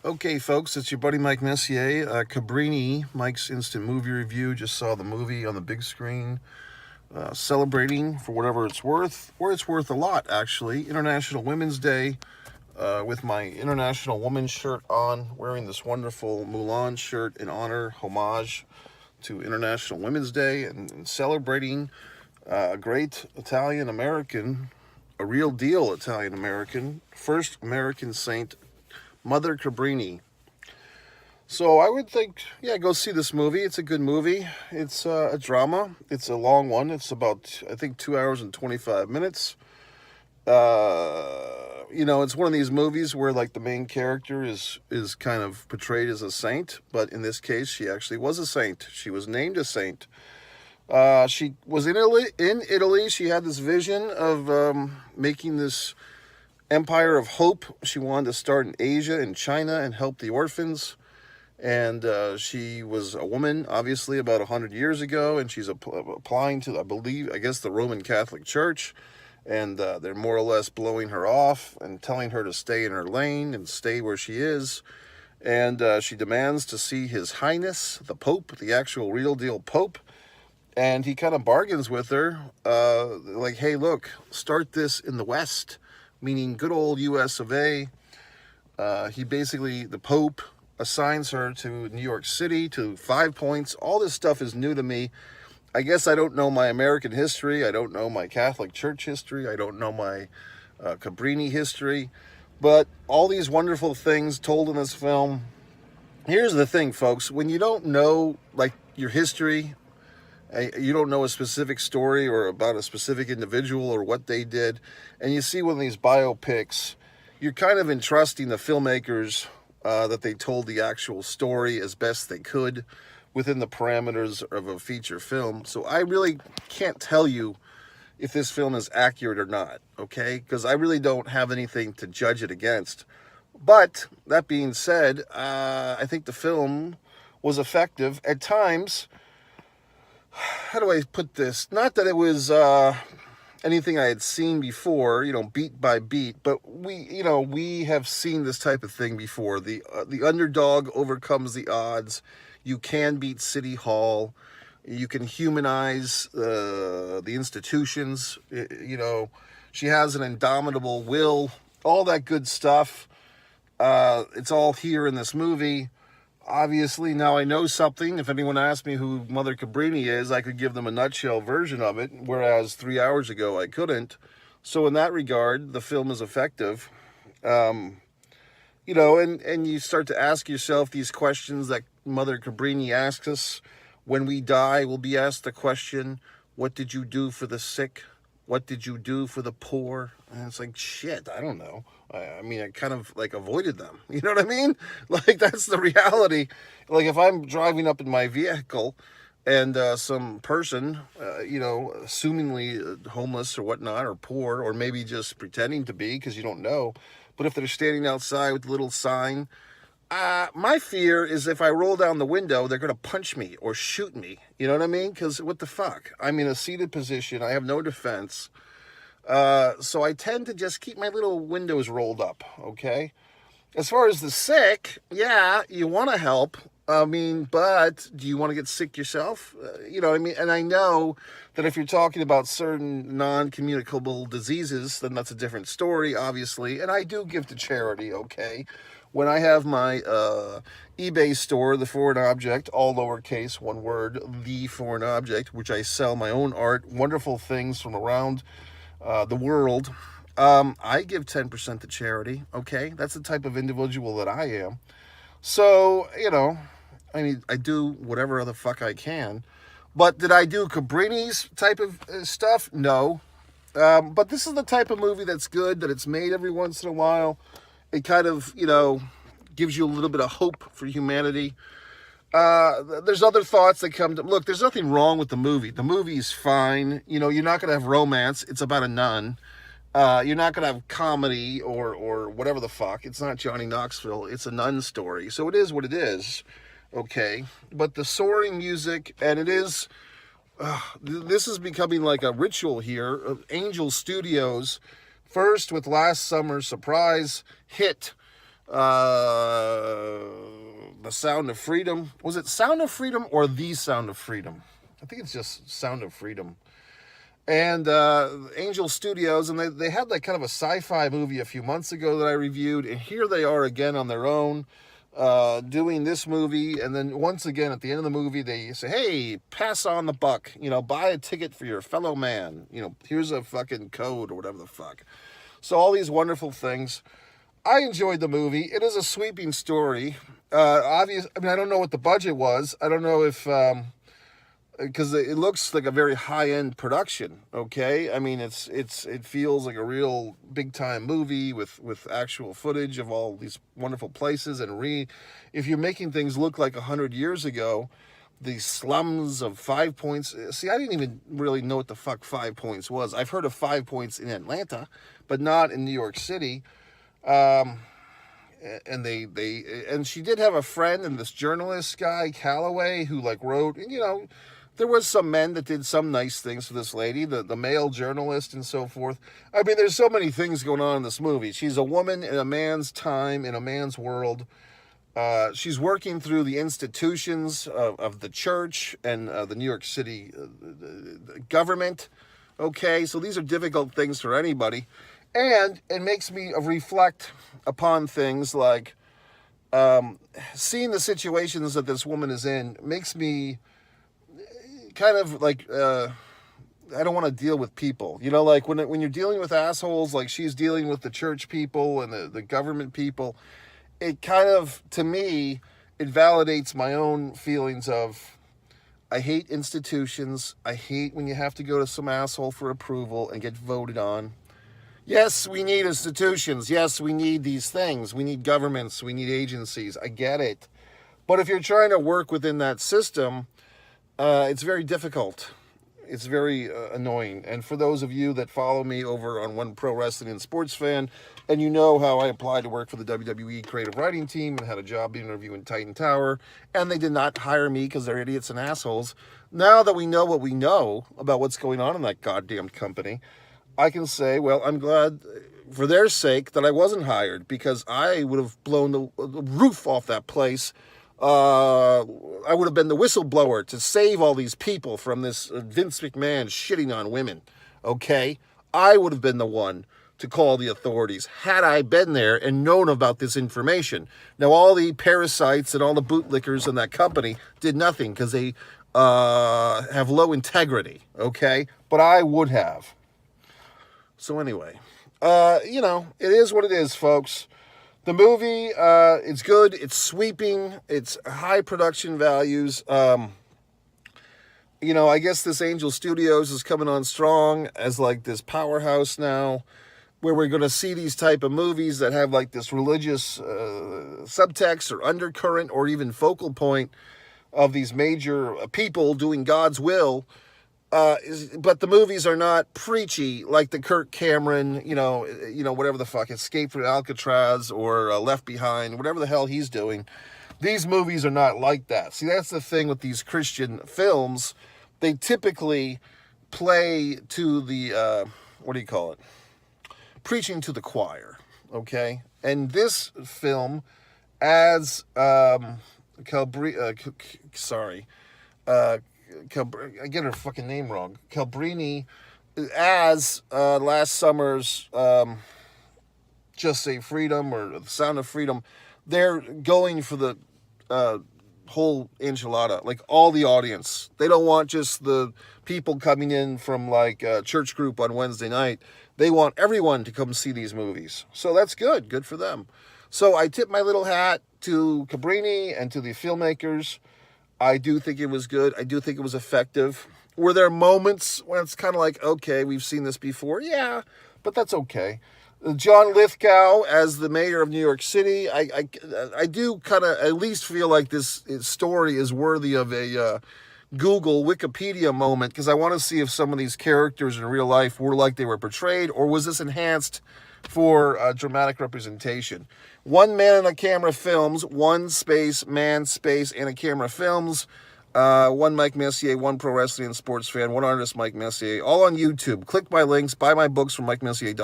Okay, folks, it's your buddy Mike Messier. Cabrini, Mike's Instant Movie Review. Just saw the movie on the big screen. Celebrating for whatever it's worth, or it's worth a lot, actually. International Women's Day, with my International Woman shirt on, wearing this wonderful Mulan shirt in honor, homage to International Women's Day, and celebrating a great Italian American, a real deal Italian American, first American saint, Mother Cabrini. So I would think, yeah, go see this movie. It's a good movie. It's a drama. It's a long one. It's about, I think, 2 hours and 25 minutes. It's one of these movies where like the main character is kind of portrayed as a saint, but in this case, she actually was a saint. She was named a saint. She was in Italy. In Italy, she had this vision of making this empire of hope. She wanted to start in Asia and China and help the orphans. And she was a woman, obviously, about 100 years ago, and she's applying to, I guess, the Roman Catholic Church. And they're more or less blowing her off and telling her to stay in her lane and stay where she is. And she demands to see His Highness, the Pope, the actual real deal Pope. And he kind of bargains with her, like, hey, look, start this in the West, meaning good old US of A. The Pope, assigns her to New York City, to 5 Points. All this stuff is new to me. I guess I don't know my American history. I don't know my Catholic Church history. I don't know my Cabrini history. But all these wonderful things told in this film. Here's the thing, folks. When you don't know, like, your history, you don't know a specific story or about a specific individual or what they did, and you see one of these biopics, you're kind of entrusting the filmmakers that they told the actual story as best they could within the parameters of a feature film. So I really can't tell you if this film is accurate or not, okay? Because I really don't have anything to judge it against. But that being said, I think the film was effective at times. How do I put this? Not that it was anything I had seen before, beat by beat, but we have seen this type of thing before. The underdog overcomes the odds. You can beat City Hall. You can humanize the institutions. She has an indomitable will. All that good stuff. It's all here in this movie. Obviously, now I know something. If anyone asked me who Mother Cabrini is, I could give them a nutshell version of it, whereas 3 hours ago I couldn't. So in that regard, the film is effective. And you start to ask yourself these questions that Mother Cabrini asks us. When we die, we'll be asked the question, what did you do for the sick? What did you do for the poor? And it's like, shit, I don't know. I kind of like avoided them. You know what I mean? Like, that's the reality. Like, if I'm driving up in my vehicle and some person, assumingly homeless or whatnot, or poor, or maybe just pretending to be because you don't know, but if they're standing outside with a little sign, my fear is if I roll down the window, they're going to punch me or shoot me. You know what I mean? Because what the fuck? I'm in a seated position. I have no defense. So I tend to just keep my little windows rolled up, okay? As far as the sick, yeah, you want to help. But do you want to get sick yourself? You know what I mean? And I know that if you're talking about certain non-communicable diseases, then that's a different story, obviously. And I do give to charity, okay? When I have my eBay store, The Foreign Object, all lowercase, one word, The Foreign Object, which I sell my own art, wonderful things from around the world, I give 10% to charity, okay? That's the type of individual that I am. So, I do whatever the fuck I can. But did I do Cabrini's type of stuff? No. But this is the type of movie that's good, that it's made every once in a while. It kind of, gives you a little bit of hope for humanity. There's other thoughts that come to... Look, there's nothing wrong with the movie. The movie is fine. You're not going to have romance. It's about a nun. You're not going to have comedy or whatever the fuck. It's not Johnny Knoxville. It's a nun story. So it is what it is. Okay. But the soaring music, and it is... this is becoming like a ritual here of Angel Studios. First with last summer's surprise hit, The Sound of Freedom. Was it Sound of Freedom or The Sound of Freedom? I think it's just Sound of Freedom. And Angel Studios, and they had like kind of a sci-fi movie a few months ago that I reviewed, and here they are again on their own, doing this movie. And then once again at the end of the movie they say, hey, pass on the buck, buy a ticket for your fellow man, here's a fucking code or whatever the fuck. So all these wonderful things. I enjoyed the movie. It is a sweeping story. I don't know what the budget was. I don't know if because it looks like a very high-end production. Okay, I mean it feels like a real big-time movie with actual footage of all these wonderful places. And if you're making things look like 100 years ago, the slums of 5 Points. See, I didn't even really know what the fuck 5 Points was. I've heard of 5 Points in Atlanta, but not in New York City. And and she did have a friend, and this journalist guy Calloway, who like wrote, and there was some men that did some nice things for this lady, the male journalist and so forth. I mean, there's so many things going on in this movie. She's a woman in a man's time, in a man's world. She's working through the institutions of the church and the New York City government. Okay, so these are difficult things for anybody. And it makes me reflect upon things like seeing the situations that this woman is in makes me kind of like, I don't want to deal with people. Like when you're dealing with assholes, like she's dealing with the church people and the government people, it kind of, to me, it validates my own feelings of, I hate institutions. I hate when you have to go to some asshole for approval and get voted on. Yes, we need institutions. Yes, we need these things. We need governments. We need agencies. I get it. But if you're trying to work within that system, it's very difficult. It's very annoying. And for those of you that follow me over on One Pro Wrestling and Sports Fan, and you know how I applied to work for the WWE creative writing team and had a job interview in Titan Tower, and they did not hire me because they're idiots and assholes. Now that we know what we know about what's going on in that goddamn company, I can say, well, I'm glad for their sake that I wasn't hired, because I would have blown the roof off that place. I would have been the whistleblower to save all these people from this Vince McMahon shitting on women. Okay? I would have been the one to call the authorities had I been there and known about this information. Now, all the parasites and all the bootlickers in that company did nothing because they have low integrity. Okay? But I would have. So anyway, it is what it is, folks. The movie, it's good. It's sweeping. It's high production values. I guess this Angel Studios is coming on strong as like this powerhouse now, where we're going to see these type of movies that have like this religious subtext or undercurrent or even focal point of these major people doing God's will. But the movies are not preachy like the Kirk Cameron, whatever the fuck, Escape from Alcatraz or Left Behind, whatever the hell he's doing. These movies are not like that. See, that's the thing with these Christian films. They typically play to the, preaching to the choir, okay? And this film adds, I get her fucking name wrong. Cabrini, as last summer's Just Say Freedom or The Sound of Freedom, they're going for the whole enchilada, like all the audience. They don't want just the people coming in from like a church group on Wednesday night. They want everyone to come see these movies. So that's good. Good for them. So I tip my little hat to Cabrini and to the filmmakers. I do think it was good. I do think it was effective. Were there moments when it's kind of like, okay, we've seen this before? Yeah, but that's okay. John Lithgow as the mayor of New York City, I do kind of at least feel like this story is worthy of a Google Wikipedia moment, because I want to see if some of these characters in real life were like they were portrayed, or was this enhanced for dramatic representation. One man and a camera films, one space, man space, and a camera films. One Mike Messier, One Pro Wrestling and Sports Fan, one artist, Mike Messier, all on YouTube. Click my links, buy my books from MikeMessier.com.